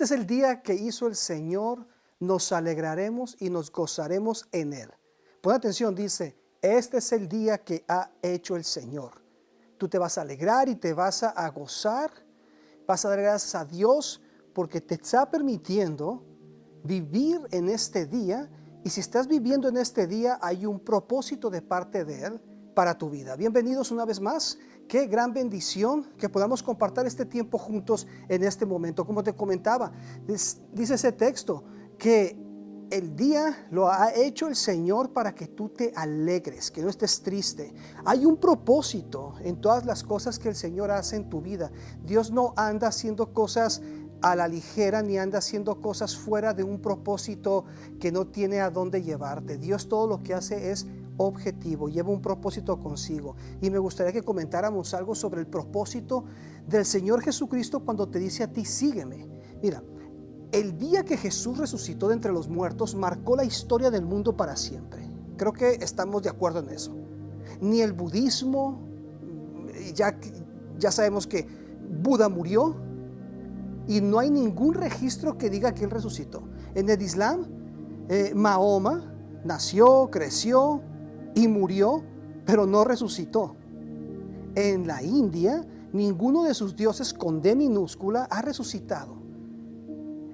Este es el día que hizo el Señor, nos alegraremos y nos gozaremos en él. Pon atención, dice, este es el día que ha hecho el Señor. Tú te vas a alegrar y te vas a gozar, vas a dar gracias a Dios porque te está permitiendo vivir en este día. Y si estás viviendo en este día, hay un propósito de parte de Él para tu vida. Bienvenidos una vez más. Qué gran bendición que podamos compartir este tiempo juntos en este momento. Como te comentaba, dice ese texto que el día lo ha hecho el Señor para que tú te alegres, que no estés triste. Hay un propósito en todas las cosas que el Señor hace en tu vida. Dios no anda haciendo cosas a la ligera, ni anda haciendo cosas fuera de un propósito que no tiene a dónde llevarte. Dios todo lo que hace es objetivo, lleva un propósito consigo. Y me gustaría que comentáramos algo sobre el propósito del Señor Jesucristo cuando te dice a ti, sígueme. Mira, el día que Jesús resucitó de entre los muertos marcó la historia del mundo para siempre. Creo que estamos de acuerdo en eso. Ni el budismo, ya sabemos que Buda murió y no hay ningún registro que diga que él resucitó. En el Islam, Mahoma nació, creció y murió, pero no resucitó. En la India, ninguno de sus dioses con D minúscula ha resucitado.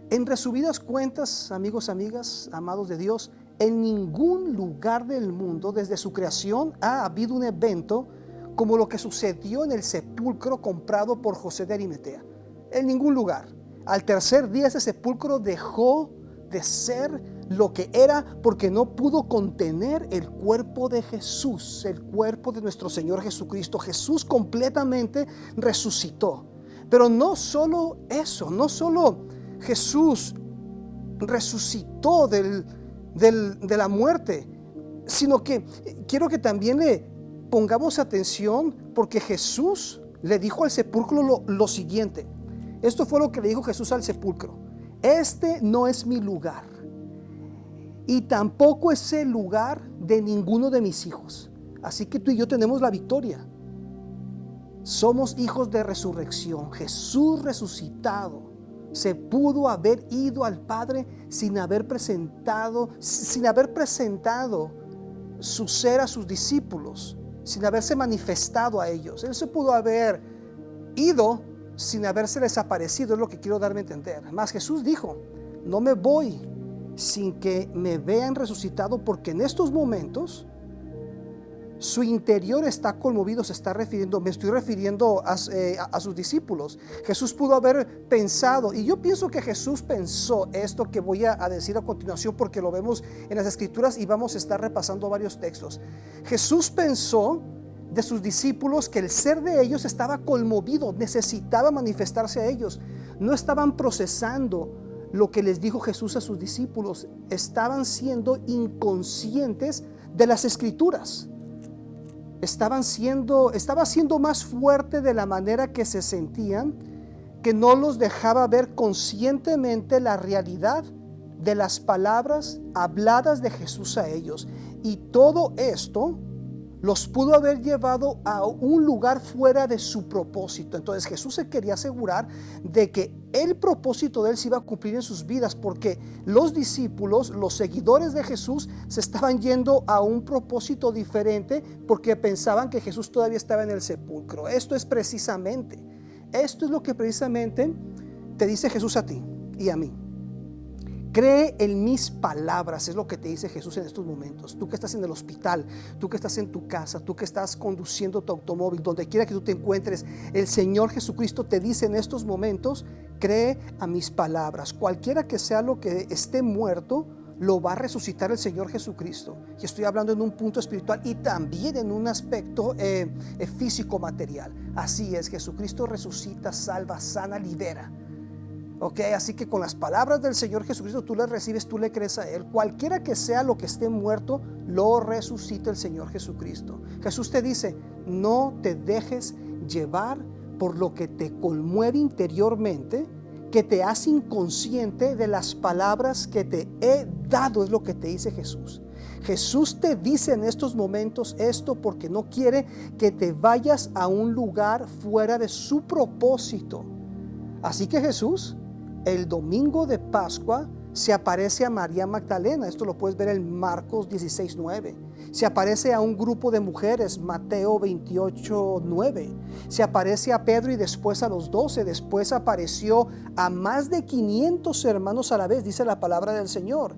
En resumidas cuentas, amigos, amigas, amados de Dios, en ningún lugar del mundo desde su creación ha habido un evento como lo que sucedió en el sepulcro comprado por José de Arimatea. En ningún lugar. Al tercer día ese sepulcro dejó de ser lo que era porque no pudo contener el cuerpo de Jesús, el cuerpo de nuestro Señor Jesucristo. Jesús completamente resucitó. Pero no solo eso, no solo Jesús resucitó de la muerte, sino que quiero que también le pongamos atención porque Jesús le dijo al sepulcro lo siguiente. Esto fue lo que le dijo Jesús al sepulcro: este no es mi lugar y tampoco es el lugar de ninguno de mis hijos. Así que tú y yo tenemos la victoria. Somos hijos de resurrección. Jesús resucitado se pudo haber ido al Padre sin haber presentado su ser a sus discípulos, sin haberse manifestado a ellos. Él se pudo haber ido sin haberse desaparecido, es lo que quiero darme a entender. Más Jesús dijo, no me voy sin que me vean resucitado, porque en estos momentos su interior está conmovido. Me estoy refiriendo a sus discípulos. Jesús pudo haber pensado, y yo pienso que Jesús pensó esto que voy a decir a continuación, porque lo vemos en las Escrituras y vamos a estar repasando varios textos. Jesús pensó de sus discípulos que el ser de ellos estaba conmovido, necesitaba manifestarse a ellos. No estaban procesando lo que les dijo Jesús a sus discípulos, estaban siendo inconscientes de las Escrituras. Estaba siendo más fuerte de la manera que se sentían, que no los dejaba ver conscientemente la realidad de las palabras habladas de Jesús a ellos. Y todo esto los pudo haber llevado a un lugar fuera de su propósito. Entonces Jesús se quería asegurar de que el propósito de él se iba a cumplir en sus vidas, porque los discípulos, los seguidores de Jesús, se estaban yendo a un propósito diferente porque pensaban que Jesús todavía estaba en el sepulcro. Esto es lo que precisamente te dice Jesús a ti y a mí. Cree en mis palabras, es lo que te dice Jesús en estos momentos. Tú que estás en el hospital, tú que estás en tu casa, tú que estás conduciendo tu automóvil, donde quiera que tú te encuentres, el Señor Jesucristo te dice en estos momentos, cree a mis palabras. Cualquiera que sea lo que esté muerto, lo va a resucitar el Señor Jesucristo. Y estoy hablando en un punto espiritual y también en un aspecto físico material. Así es, Jesucristo resucita, salva, sana, libera. Ok, así que con las palabras del Señor Jesucristo tú las recibes, tú le crees a Él. Cualquiera que sea lo que esté muerto, lo resucita el Señor Jesucristo. Jesús te dice, no te dejes llevar por lo que te conmueve interiormente, que te hace inconsciente de las palabras que te he dado, es lo que te dice Jesús. Jesús te dice en estos momentos esto porque no quiere que te vayas a un lugar fuera de su propósito. Así que Jesús el domingo de Pascua se aparece a María Magdalena. Esto lo puedes ver en Marcos 16:9. Se aparece a un grupo de mujeres, Mateo 28:9. Se aparece a Pedro y después a los 12. Después apareció a más de 500 hermanos a la vez, dice la palabra del Señor.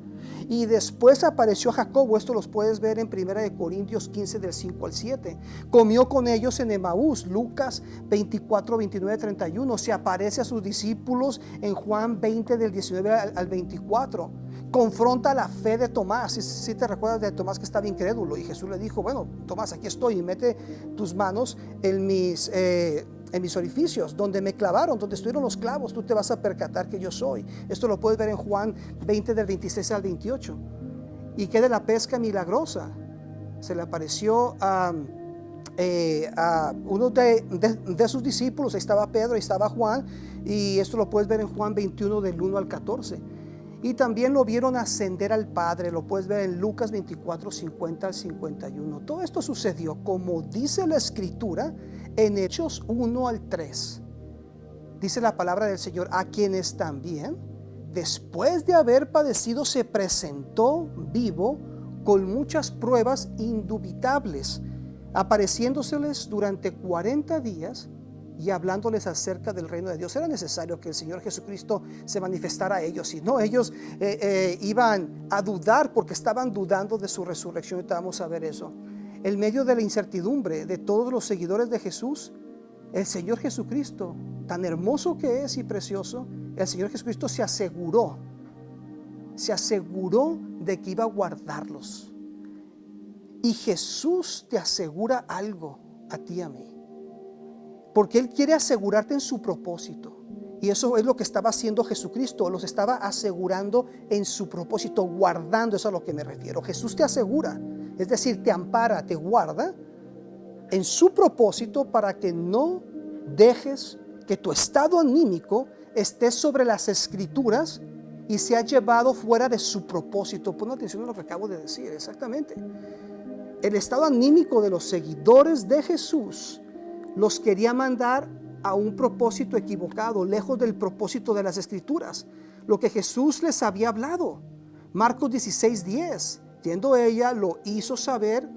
Y después apareció a Jacobo. Esto los puedes ver en 1 Corintios 15 del 5 al 7. Comió con ellos en Emaús, Lucas 24, 29, 31. Se aparece a sus discípulos en Juan 20 del 19 al 24. Confronta la fe de Tomás. Si te recuerdas de Tomás que estaba incrédulo, y Jesús le dijo: bueno, Tomás, aquí estoy, y mete tus manos en mis orificios, donde me clavaron, donde estuvieron los clavos, tú te vas a percatar que yo soy. Esto lo puedes ver en Juan 20 del 26 al 28. Y que de la pesca milagrosa se le apareció a uno de sus discípulos. Ahí estaba Pedro, ahí estaba Juan, y esto lo puedes ver en Juan 21 del 1 al 14. Y también lo vieron ascender al Padre. Lo puedes ver en Lucas 24, 50 al 51. Todo esto sucedió, como dice la Escritura, en Hechos 1 al 3. Dice la palabra del Señor: a quienes también, después de haber padecido, se presentó vivo con muchas pruebas indubitables, apareciéndoseles durante 40 días y hablándoles acerca del reino de Dios. Era necesario que el Señor Jesucristo se manifestara a ellos, si no ellos iban a dudar, porque estaban dudando de su resurrección. Y vamos a ver eso. En medio de la incertidumbre de todos los seguidores de Jesús, el Señor Jesucristo, tan hermoso que es y precioso, el Señor Jesucristo se aseguró de que iba a guardarlos. Y Jesús te asegura algo a ti y a mí, porque Él quiere asegurarte en su propósito. Y eso es lo que estaba haciendo Jesucristo. Los estaba asegurando en su propósito, guardando. Eso es a lo que me refiero. Jesús te asegura, es decir, te ampara, te guarda en su propósito, para que no dejes que tu estado anímico esté sobre las Escrituras y sea llevado fuera de su propósito. Pon atención a lo que acabo de decir. Exactamente. El estado anímico de los seguidores de Jesús los quería mandar a un propósito equivocado, lejos del propósito de las Escrituras, lo que Jesús les había hablado. Marcos 16:10. Yendo ella, lo hizo saber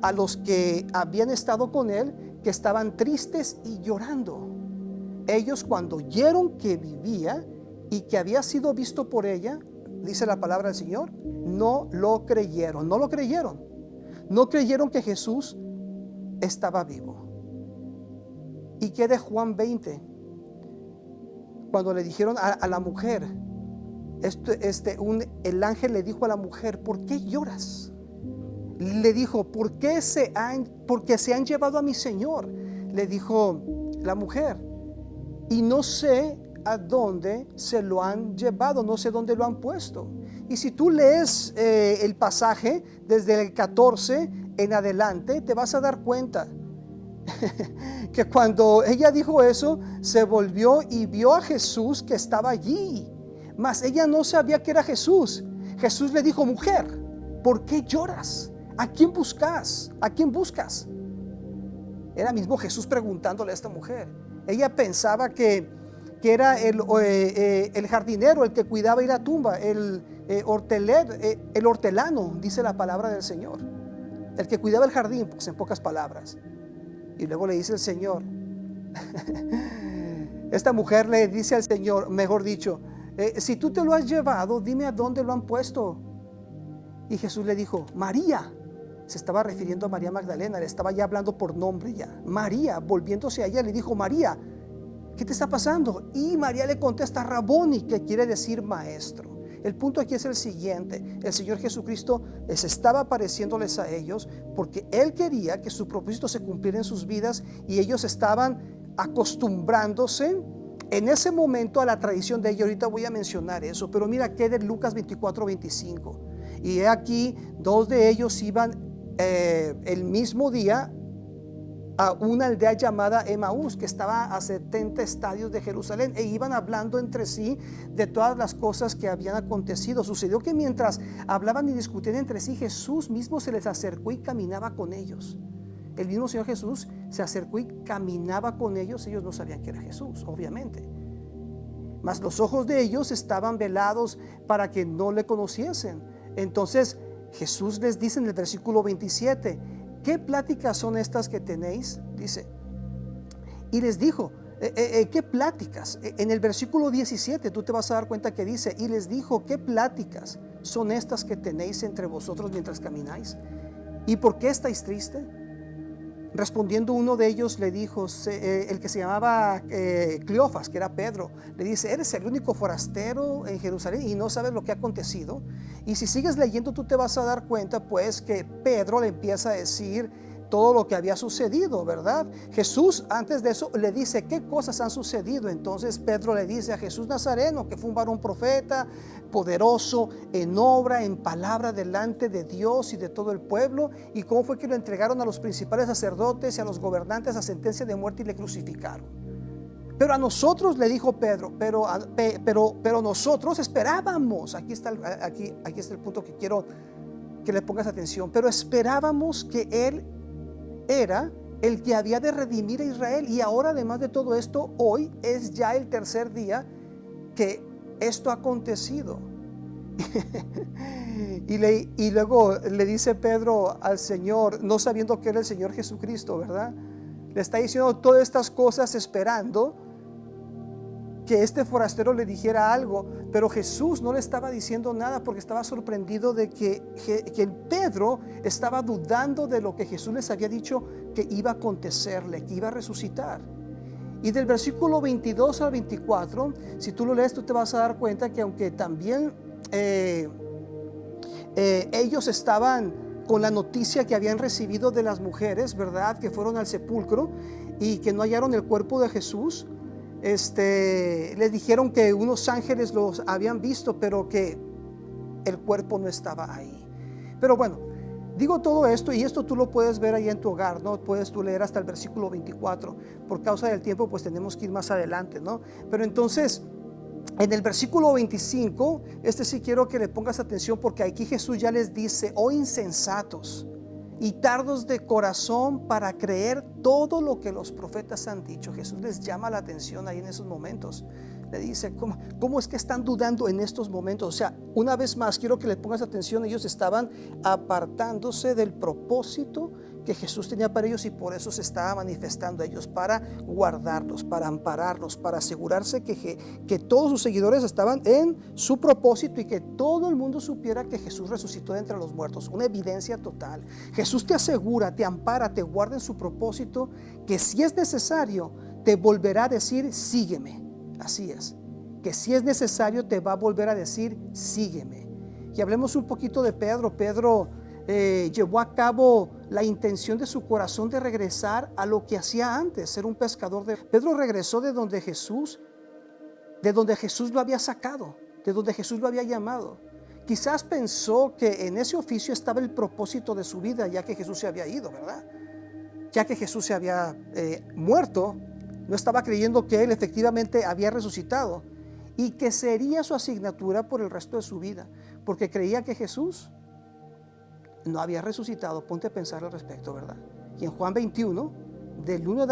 a los que habían estado con él, que estaban tristes y llorando. Ellos, cuando oyeron que vivía y que había sido visto por ella, dice la palabra del Señor, no lo creyeron. No creyeron que Jesús estaba vivo. ¿Y qué de Juan 20? Cuando le dijeron a la mujer, el ángel le dijo a la mujer: ¿por qué lloras? Le dijo: porque se han llevado a mi Señor. Le dijo la mujer: y no sé a dónde se lo han llevado, no sé dónde lo han puesto. Y si tú lees el pasaje desde el 14 en adelante, te vas a dar cuenta que cuando ella dijo eso, se volvió y vio a Jesús que estaba allí, mas ella no sabía que era Jesús. Jesús le dijo: mujer, ¿por qué lloras? ¿A quién buscas? ¿A quién buscas? Era mismo Jesús preguntándole a esta mujer. Ella pensaba que era el jardinero, el que cuidaba la tumba, el hortelano, dice la palabra del Señor, el que cuidaba el jardín, pues, en pocas palabras. Y luego le dice el Señor, esta mujer le dice al Señor, mejor dicho, si tú te lo has llevado, dime a dónde lo han puesto. Y Jesús le dijo: María. Se estaba refiriendo a María Magdalena, le estaba ya hablando por nombre ya. María, volviéndose a ella, le dijo: María, ¿qué te está pasando? Y María le contesta: Raboni, que quiere decir maestro. El punto aquí es el siguiente: el Señor Jesucristo les estaba apareciéndoles a ellos porque Él quería que su propósito se cumpliera en sus vidas, y ellos estaban acostumbrándose en ese momento a la tradición de ellos. Ahorita voy a mencionar eso, pero mira que de Lucas 24, 25. Y he aquí, dos de ellos iban el mismo día a una aldea llamada Emaús, que estaba a 70 estadios de Jerusalén, e iban hablando entre sí de todas las cosas que habían acontecido. Sucedió que mientras hablaban y discutían entre sí, Jesús mismo se les acercó y caminaba con ellos. El mismo Señor Jesús se acercó y caminaba con ellos. Ellos no sabían que era Jesús, obviamente. mas los ojos de ellos estaban velados para que no le conociesen. Entonces Jesús les dice en el versículo 27, ¿qué pláticas son estas que tenéis? Dice, y les dijo, ¿qué pláticas? En el versículo 17 tú te vas a dar cuenta que dice, y les dijo, ¿qué pláticas son estas que tenéis entre vosotros mientras camináis? ¿Y por qué estáis tristes? Respondiendo uno de ellos le dijo, el que se llamaba Cleofas, que era Pedro, le dice, ¿eres el único forastero en Jerusalén y no sabes lo que ha acontecido? Y si sigues leyendo tú te vas a dar cuenta pues que Pedro le empieza a decir todo lo que había sucedido, ¿verdad? Jesús antes de eso le dice, ¿qué cosas han sucedido? Entonces Pedro le dice a Jesús Nazareno, que fue un varón profeta, poderoso en obra, en palabra delante de Dios y de todo el pueblo, y cómo fue que lo entregaron a los principales sacerdotes y a los gobernantes a sentencia de muerte y le crucificaron. Pero a nosotros, le dijo Pedro, pero nosotros esperábamos, aquí está el punto que quiero que le pongas atención, pero esperábamos que Él era el que había de redimir a Israel, y ahora además de todo esto, hoy es ya el tercer día que esto ha acontecido. y luego le dice Pedro al Señor, no sabiendo que era el Señor Jesucristo, ¿verdad? Le está diciendo todas estas cosas esperando que este forastero le dijera algo, pero Jesús no le estaba diciendo nada porque estaba sorprendido de que Pedro estaba dudando de lo que Jesús les había dicho que iba a acontecerle, que iba a resucitar. Y del versículo 22 al 24, si tú lo lees, tú te vas a dar cuenta que aunque también ellos estaban con la noticia que habían recibido de las mujeres, ¿verdad? Que fueron al sepulcro y que no hallaron el cuerpo de Jesús. Les dijeron que unos ángeles los habían visto, pero que el cuerpo no estaba ahí. Pero bueno, digo todo esto, y esto tú lo puedes ver ahí en tu hogar, ¿no? Puedes tú leer hasta el versículo 24. Por causa del tiempo, pues tenemos que ir más adelante, ¿no? Pero entonces, en el versículo 25, sí quiero que le pongas atención, porque aquí Jesús ya les dice, oh insensatos y tardos de corazón para creer todo lo que los profetas han dicho. Jesús les llama la atención ahí en esos momentos. Le dice, ¿cómo es que están dudando en estos momentos? O sea, una vez más, quiero que le pongas atención. Ellos estaban apartándose del propósito que Jesús tenía para ellos, y por eso se estaba manifestando a ellos, para guardarlos, para ampararlos, para asegurarse que todos sus seguidores estaban en su propósito y que todo el mundo supiera que Jesús resucitó de entre los muertos. Una evidencia total. Jesús te asegura, te ampara, te guarda en su propósito, que si es necesario te volverá a decir sígueme. Así es, que si es necesario te va a volver a decir sígueme. Y hablemos un poquito de Pedro. Pedro llevó a cabo la intención de su corazón de regresar a lo que hacía antes, ser un pescador. Pedro regresó de donde Jesús lo había sacado, de donde Jesús lo había llamado. Quizás pensó que en ese oficio estaba el propósito de su vida, ya que Jesús se había ido, ¿verdad? Ya que Jesús se había muerto, no estaba creyendo que Él efectivamente había resucitado y que sería su asignatura por el resto de su vida, porque creía que Jesús no había resucitado. Ponte a pensar al respecto, ¿verdad? Y en Juan 21, del 1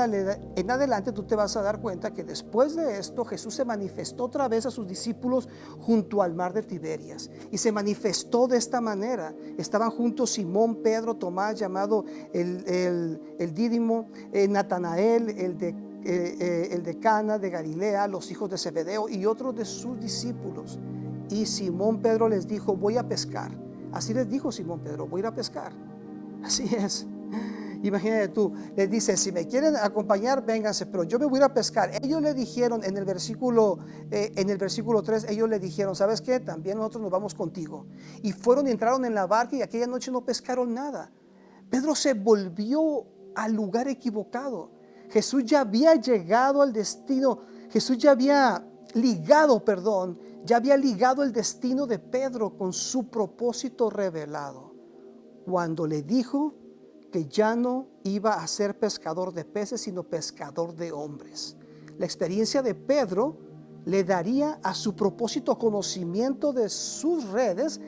en adelante, tú te vas a dar cuenta que después de esto Jesús se manifestó otra vez a sus discípulos junto al mar de Tiberias, y se manifestó de esta manera. Estaban juntos Simón, Pedro, Tomás llamado el Dídimo, Natanael, el de Cana de Galilea, los hijos de Zebedeo, y otros de sus discípulos. Y Simón Pedro les dijo, voy a pescar. Así les dijo Simón Pedro, voy a ir a pescar. Así es. Imagínate tú, les dice, si me quieren acompañar, vénganse, pero yo me voy a ir a pescar. Ellos le dijeron en el versículo 3, ellos le dijeron, ¿sabes qué? También nosotros nos vamos contigo. Y fueron y entraron en la barca, y aquella noche no pescaron nada. Pedro se volvió al lugar equivocado. Jesús ya había llegado al destino. Jesús ya había ligado el destino de Pedro con su propósito revelado, cuando le dijo que ya no iba a ser pescador de peces, sino pescador de hombres. La experiencia de Pedro le daría a su propósito conocimiento de sus redes,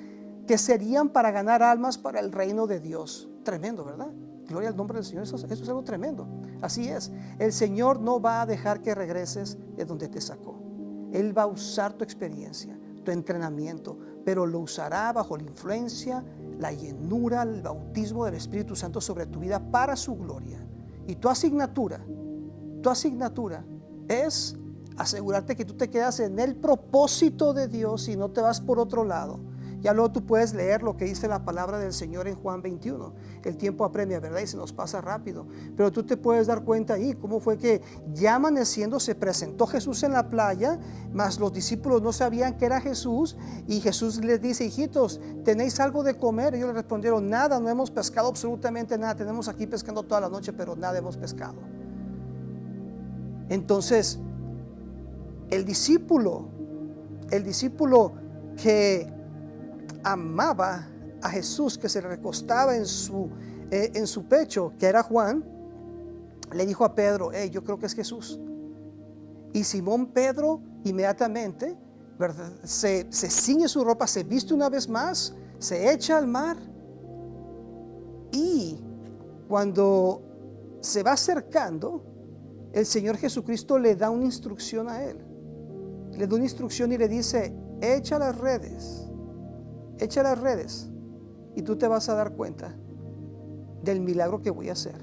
que serían para ganar almas para el reino de Dios. Tremendo, ¿verdad? Gloria al nombre del Señor. Eso es algo tremendo. Así es, el Señor no va a dejar que regreses de donde te sacó. Él va a usar tu experiencia, tu entrenamiento, pero lo usará bajo la influencia, la llenura, el bautismo del Espíritu Santo sobre tu vida para su gloria. Y tu asignatura es asegurarte que tú te quedas en el propósito de Dios y no te vas por otro lado. Ya luego tú puedes leer lo que dice la palabra del Señor en Juan 21. El tiempo apremia, ¿verdad? Y se nos pasa rápido. Pero tú te puedes dar cuenta ahí cómo fue que ya amaneciendo se presentó Jesús en la playa, mas los discípulos no sabían que era Jesús. Y Jesús les dice: hijitos, ¿tenéis algo de comer? Y ellos le respondieron: nada, no hemos pescado absolutamente nada. Tenemos aquí pescando toda la noche, pero nada hemos pescado. Entonces, el discípulo que amaba a Jesús, que se le recostaba en su pecho, que era Juan, le dijo a Pedro: yo creo que es Jesús. Y Simón Pedro inmediatamente, ¿verdad?, se ciñe su ropa, se viste una vez más, se echa al mar, y cuando se va acercando, el Señor Jesucristo le da una instrucción a él. Le da una instrucción y le dice: echa las redes, y tú te vas a dar cuenta del milagro que voy a hacer.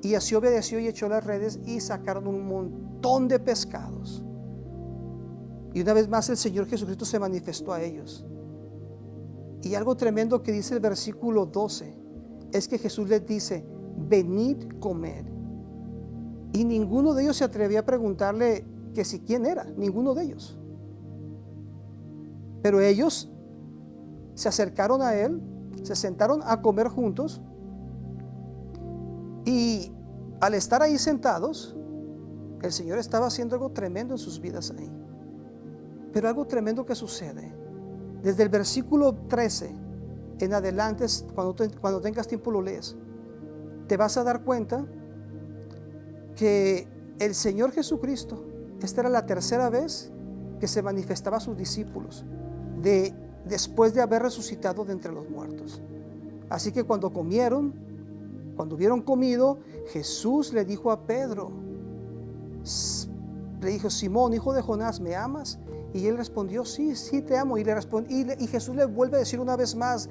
Y así obedeció y echó las redes, y sacaron un montón de pescados. Y una vez más el Señor Jesucristo se manifestó a ellos. Y algo tremendo que dice el versículo 12 es que Jesús les dice: venid, comed. Y ninguno de ellos se atrevía a preguntarle que si quién era, ninguno de ellos. Pero ellos se acercaron a él, se sentaron a comer juntos, y al estar ahí sentados, el Señor estaba haciendo algo tremendo en sus vidas ahí. Pero algo tremendo que sucede desde el versículo 13 en adelante, cuando tengas tiempo lo lees, te vas a dar cuenta que el Señor Jesucristo, esta era la tercera vez que se manifestaba a sus discípulos después de haber resucitado de entre los muertos. Así que cuando hubieron comido, Jesús le dijo a Pedro, le dijo: Simón, hijo de Jonás, ¿me amas? Y él respondió: sí, sí te amo. Y Jesús le vuelve a decir una vez más: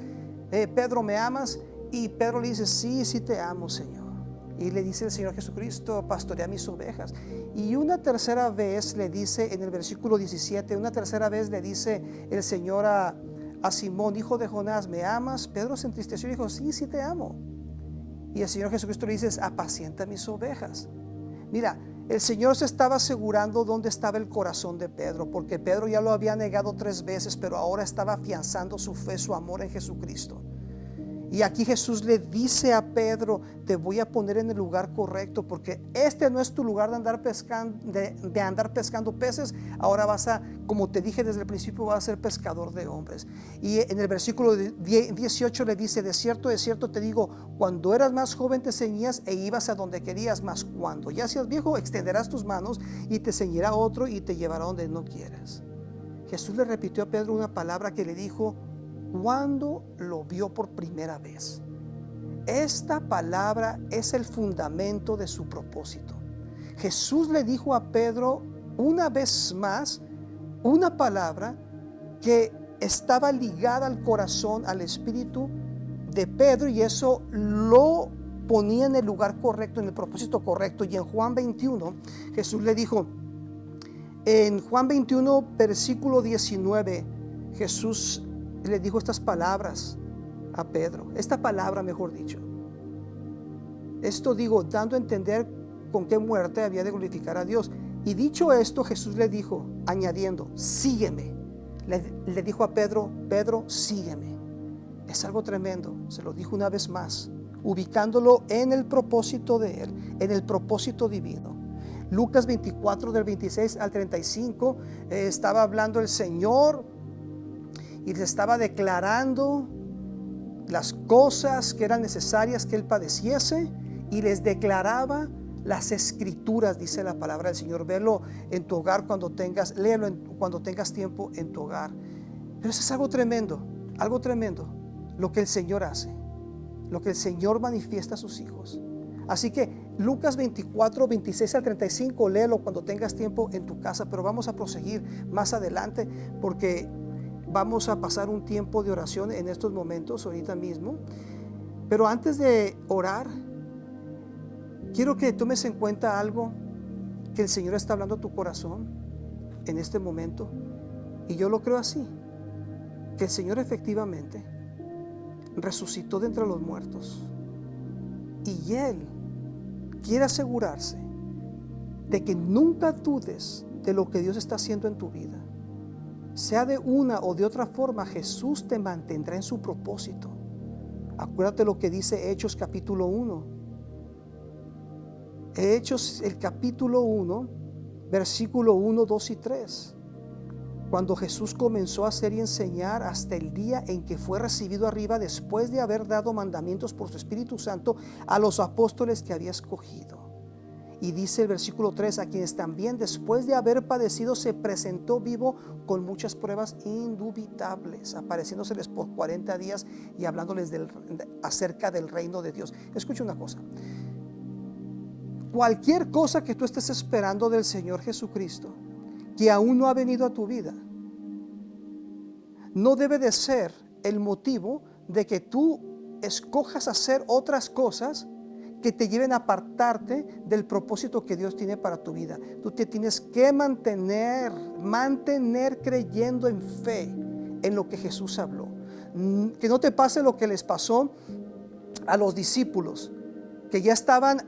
Pedro, ¿me amas? Y Pedro le dice: sí, sí te amo, Señor. Y le dice el Señor Jesucristo: pastorea mis ovejas. Y una tercera vez le dice en el versículo 17, una tercera vez le dice el Señor a Simón, hijo de Jonás, ¿me amas? Pedro se entristeció y dijo: sí, sí te amo. Y el Señor Jesucristo le dice: apacienta mis ovejas. Mira, el Señor se estaba asegurando dónde estaba el corazón de Pedro, porque Pedro ya lo había negado 3 veces, pero ahora estaba afianzando su fe, su amor en Jesucristo. Y aquí Jesús le dice a Pedro: te voy a poner en el lugar correcto, porque este no es tu lugar de andar pescando peces. Ahora como te dije desde el principio, vas a ser pescador de hombres. Y en el versículo 18 le dice: de cierto te digo, cuando eras más joven te ceñías e ibas a donde querías, mas cuando ya seas viejo extenderás tus manos y te ceñirá otro y te llevará donde no quieras. Jesús le repitió a Pedro una palabra que le dijo cuando lo vio por primera vez. Esta palabra es el fundamento de su propósito. Jesús le dijo a Pedro una vez más una palabra que estaba ligada al corazón, al espíritu de Pedro, y eso lo ponía en el lugar correcto, en el propósito correcto. Y en Juan 21 Jesús le dijo, en Juan 21 versículo 19, Jesús le dijo estas palabras a Pedro, esta palabra mejor dicho: esto digo, dando a entender con qué muerte había de glorificar a Dios. Y dicho esto, Jesús le dijo, añadiendo: sígueme. Le dijo a Pedro: Pedro, sígueme. Es algo tremendo. Se lo dijo una vez más, ubicándolo en el propósito de él, en el propósito divino. Lucas 24 del 26 al 35 estaba hablando el Señor y les estaba declarando las cosas que eran necesarias que él padeciese, y les declaraba las escrituras, dice la palabra del Señor. Velo en tu hogar léelo cuando tengas tiempo en tu hogar. Pero eso es algo tremendo lo que el Señor hace, lo que el Señor manifiesta a sus hijos. Así que Lucas 24, 26 al 35, léelo cuando tengas tiempo en tu casa, pero vamos a proseguir más adelante porque vamos a pasar un tiempo de oración en estos momentos, ahorita mismo. Pero antes de orar, quiero que tomes en cuenta algo que el Señor está hablando a tu corazón en este momento. Y yo lo creo así, que el Señor efectivamente resucitó de entre los muertos. Y Él quiere asegurarse de que nunca dudes de lo que Dios está haciendo en tu vida. Sea de una o de otra forma, Jesús te mantendrá en su propósito. Acuérdate lo que dice Hechos capítulo 1. Hechos el capítulo 1, versículo 1, 2 y 3. Cuando Jesús comenzó a hacer y enseñar hasta el día en que fue recibido arriba, después de haber dado mandamientos por su Espíritu Santo a los apóstoles que había escogido. Y dice el versículo 3, a quienes también después de haber padecido se presentó vivo con muchas pruebas indubitables, apareciéndoseles por 40 días y hablándoles acerca del reino de Dios. Escucha una cosa. Cualquier cosa que tú estés esperando del Señor Jesucristo, que aún no ha venido a tu vida, no debe de ser el motivo de que tú escojas hacer otras cosas que te lleven a apartarte del propósito que Dios tiene para tu vida. Tú te tienes que mantener creyendo en fe en lo que Jesús habló. Que no te pase lo que les pasó a los discípulos, que ya estaban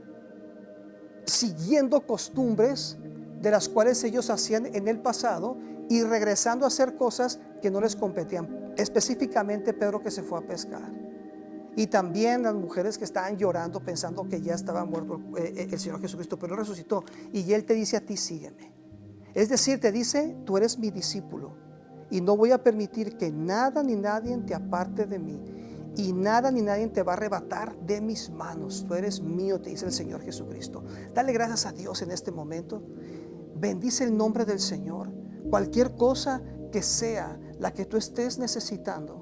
siguiendo costumbres de las cuales ellos hacían en el pasado y regresando a hacer cosas que no les competían. Específicamente Pedro, que se fue a pescar. Y también las mujeres que estaban llorando pensando que ya estaba muerto el Señor Jesucristo, pero resucitó. Y Él te dice a ti, sígueme. Es decir, te dice, tú eres mi discípulo y no voy a permitir que nada ni nadie te aparte de mí. Y nada ni nadie te va a arrebatar de mis manos. Tú eres mío, te dice el Señor Jesucristo. Dale gracias a Dios en este momento. Bendice el nombre del Señor. Cualquier cosa que sea la que tú estés necesitando,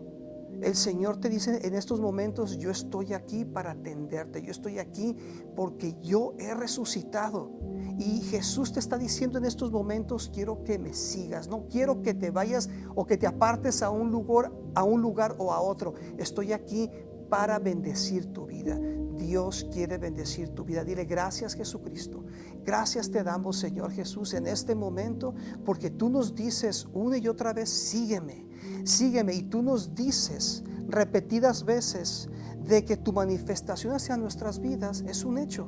el Señor te dice en estos momentos, yo estoy aquí para atenderte. Yo estoy aquí porque yo he resucitado. Y Jesús te está diciendo en estos momentos, quiero que me sigas. No quiero que te vayas o que te apartes a un lugar o a otro. Estoy aquí para bendecir tu vida. Dios quiere bendecir tu vida. Dile gracias, Jesucristo. Gracias te damos, Señor Jesús, en este momento, porque tú nos dices una y otra vez, sígueme, sígueme. Y tú nos dices repetidas veces de que tu manifestación hacia nuestras vidas es un hecho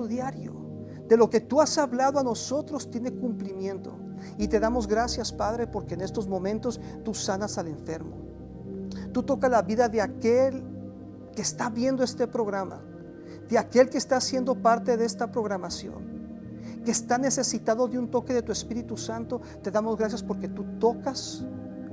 diario. De lo que tú has hablado a nosotros tiene cumplimiento. Y te damos gracias, Padre, porque en estos momentos tú sanas al enfermo. Tú tocas la vida de aquel que está viendo este programa, de aquel que está siendo parte de esta programación, que está necesitado de un toque de tu Espíritu Santo. Te damos gracias porque tú tocas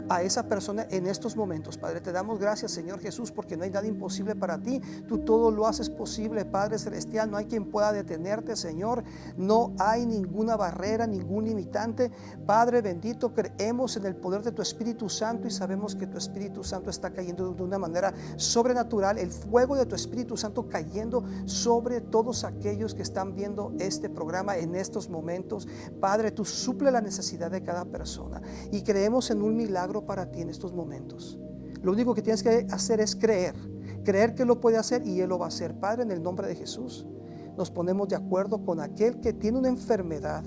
a esa persona en estos momentos, Padre. Te damos gracias, Señor Jesús, porque no hay nada imposible para ti. Tú todo lo haces posible, Padre Celestial. No hay quien pueda detenerte, Señor. No hay ninguna barrera, ningún limitante. Padre bendito, creemos en el poder de tu Espíritu Santo y sabemos que tu Espíritu Santo está cayendo de una manera sobrenatural. El fuego de tu Espíritu Santo cayendo sobre todos aquellos que están viendo este programa en estos momentos. Padre, tú suple la necesidad de cada persona y creemos en un milagro para ti en estos momentos. Lo único que tienes que hacer es creer que lo puede hacer y Él lo va a hacer. Padre, en el nombre de Jesús, nos ponemos de acuerdo con aquel que tiene una enfermedad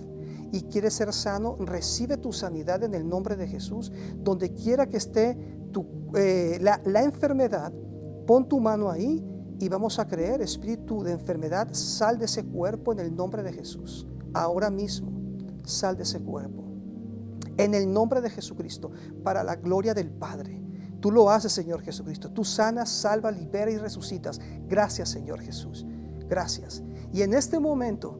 y quiere ser sano. Recibe tu sanidad en el nombre de Jesús. Donde quiera que esté la enfermedad, pon tu mano ahí y vamos a creer. Espíritu de enfermedad, sal de ese cuerpo en el nombre de Jesús. Ahora mismo, sal de ese cuerpo. En el nombre de Jesucristo, para la gloria del Padre. Tú lo haces, Señor Jesucristo. Tú sanas, salvas, liberas y resucitas. Gracias, Señor Jesús. Gracias. Y en este momento,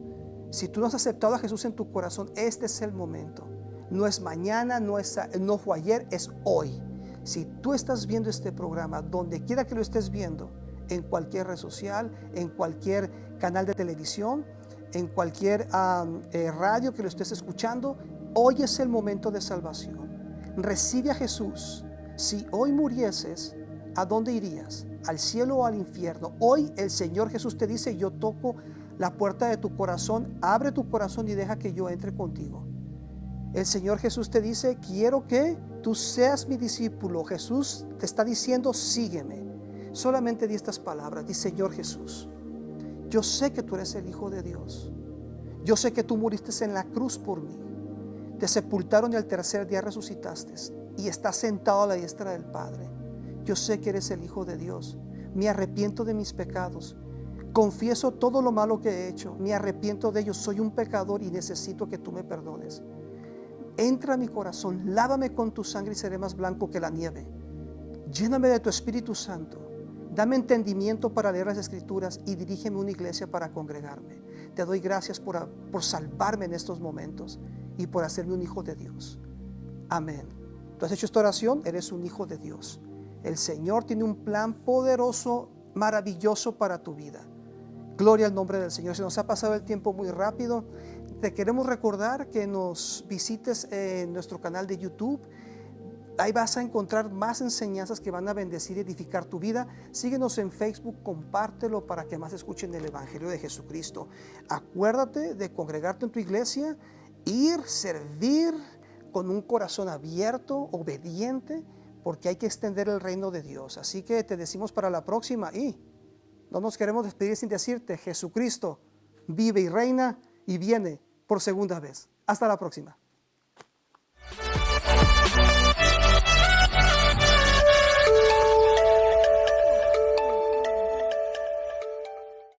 si tú no has aceptado a Jesús en tu corazón, este es el momento. No es mañana, no fue ayer, es hoy. Si tú estás viendo este programa, donde quiera que lo estés viendo, en cualquier red social, en cualquier canal de televisión, en cualquier radio que lo estés escuchando, hoy es el momento de salvación. Recibe a Jesús. Si hoy murieses, ¿a dónde irías? ¿Al cielo o al infierno? Hoy el Señor Jesús te dice, yo toco la puerta de tu corazón, abre tu corazón y deja que yo entre contigo. El Señor Jesús te dice, quiero que tú seas mi discípulo. Jesús te está diciendo, sígueme. Solamente di estas palabras, di, Señor Jesús, yo sé que tú eres el Hijo de Dios. Yo sé que tú muriste en la cruz por mí. Te sepultaron y al tercer día resucitaste y estás sentado a la diestra del Padre. Yo sé que eres el Hijo de Dios. Me arrepiento de mis pecados. Confieso todo lo malo que he hecho. Me arrepiento de ellos. Soy un pecador y necesito que tú me perdones. Entra a mi corazón, lávame con tu sangre y seré más blanco que la nieve. Lléname de tu Espíritu Santo. Dame entendimiento para leer las Escrituras y dirígeme a una iglesia para congregarme. Te doy gracias por salvarme en estos momentos y por hacerme un hijo de Dios. Amén. Tú has hecho esta oración, eres un hijo de Dios. El Señor tiene un plan poderoso, maravilloso para tu vida. Gloria al nombre del Señor. Se nos ha pasado el tiempo muy rápido. Te queremos recordar que nos visites en nuestro canal de YouTube. Ahí vas a encontrar más enseñanzas que van a bendecir y edificar tu vida. Síguenos en Facebook, compártelo para que más escuchen el Evangelio de Jesucristo. Acuérdate de congregarte en tu iglesia, ir, servir con un corazón abierto, obediente, porque hay que extender el reino de Dios. Así que te decimos para la próxima y no nos queremos despedir sin decirte, Jesucristo vive y reina y viene por segunda vez. Hasta la próxima.